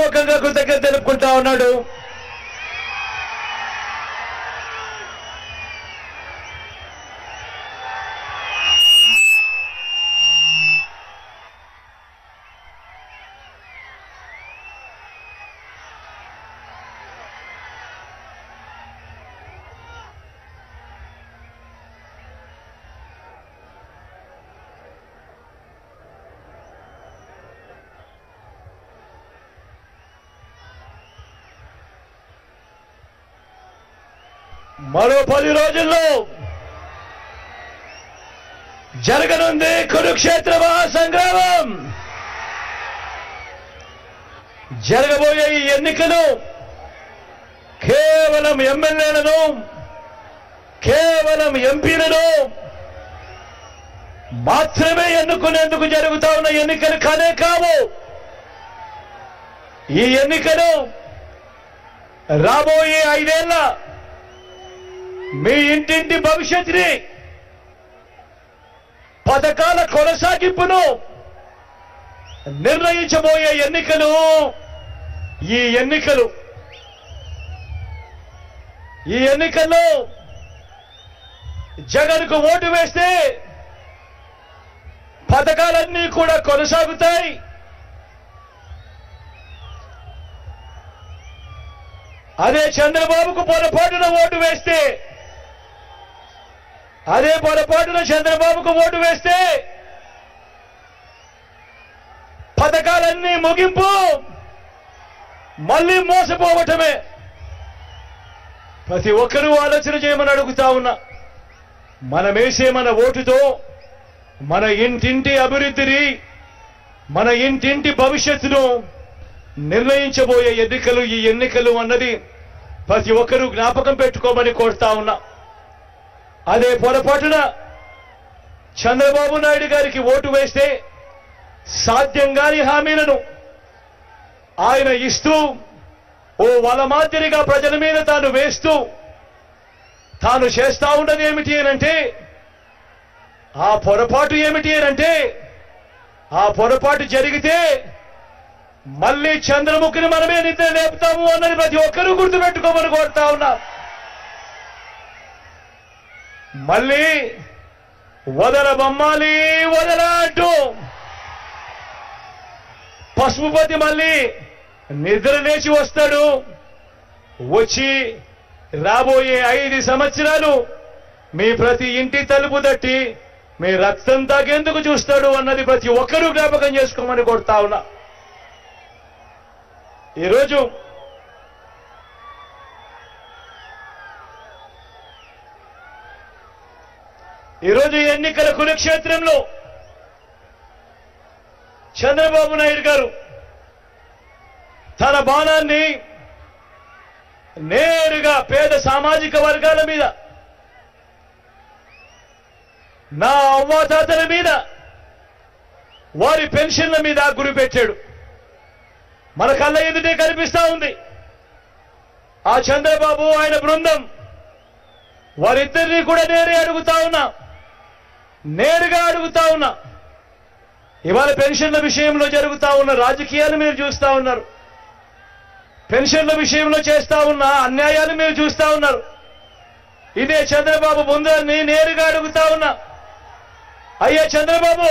సభాముఖంగా కృతజ్ఞత తెలుపుకుంటా ఉన్నాడు. మరో 10 రోజుల్లో జరగనుంది కురుక్షేత్ర మహాసంగ్రామం. జరగబోయే ఈ ఎన్నికలు కేవలం ఎమ్మెల్యేలను, కేవలం ఎంపీలను మాత్రమే ఎన్నుకునేందుకు జరుగుతా ఉన్న ఎన్నికలు కానే కావు. ఈ ఎన్నికలు రాబోయే 5 ఏళ్ల మీ ఇంటింటి భవిష్యత్తుని, పథకాల కొనసాగింపును నిర్ణయించబోయే ఎన్నికలు ఈ ఎన్నికలు. ఈ ఎన్నికల్లో జగన్కు ఓటు వేస్తే పథకాలన్నీ కూడా కొనసాగుతాయి. అదే చంద్రబాబుకు పొరపాటున ఓటు వేస్తే, అదే పొరపాటున చంద్రబాబుకు ఓటు వేస్తే పథకాలన్నీ ముగింపు, మళ్ళీ మోసపోవటమే. ప్రతి ఒక్కరూ ఆలోచన చేయమని అడుగుతా ఉన్నా. మనమేసే మన ఓటుతో మన ఇంటింటి అభివృద్ధిని, మన ఇంటింటి భవిష్యత్తును నిర్ణయించబోయే ఎన్నికలు ఈ ఎన్నికలు అన్నది ప్రతి ఒక్కరూ జ్ఞాపకం పెట్టుకోమని కోరుతా ఉన్నా. అదే పొరపాటున చంద్రబాబు నాయుడు గారికి ఓటు వేస్తే సాధ్యం కాని హామీలను ఆయన ఇస్తూ, ఓ వల మాదిరిగా ప్రజల మీద తాను వేస్తూ, తాను చేస్తా ఉన్నది ఏమిటి అనంటే, ఆ పొరపాటు ఏమిటి అనంటే, ఆ పొరపాటు జరిగితే మళ్ళీ చంద్రముఖిని మనమే నిద్ర లేపుతాము అన్నది ప్రతి ఒక్కరూ గుర్తుపెట్టుకోమని కోరుతా ఉన్నా. మళ్ళీ వదల బొమ్మాలి వదల అంటూ పసుపుపతి మళ్ళీ నిద్ర లేచి వస్తాడు. వచ్చి రాబోయే 5 సంవత్సరాలు మీ ప్రతి ఇంటి తలుపు తట్టి మీ రక్తం తాగేందుకు చూస్తాడు అన్నది ప్రతి ఒక్కరూ జ్ఞాపకం చేసుకోమని కోరుతా ఉన్నా. ఈరోజు ఎన్నికల కురుక్షేత్రంలో చంద్రబాబు నాయుడు గారు తన బాణాన్ని నేరుగా పేద సామాజిక వర్గాల మీద, నా అవ్వాతాతల మీద, వారి పెన్షన్ల మీద గురిపెట్టాడు. మన కళ్ళ ఎదుటే కనిపిస్తా ఉంది. ఆ చంద్రబాబు ఆయన బృందం వారిద్దరినీ కూడా నేరుగా అడుగుతా ఉన్నా. ఇవాళ పెన్షన్ల విషయంలో జరుగుతా ఉన్న రాజకీయాలు మీరు చూస్తా ఉన్నారు. పెన్షన్ల విషయంలో చేస్తా ఉన్న అన్యాయాలు మీరు చూస్తా ఉన్నారు. ఇదే చంద్రబాబు బృందాన్ని నేరుగా అడుగుతా ఉన్నా. అయ్యా చంద్రబాబు,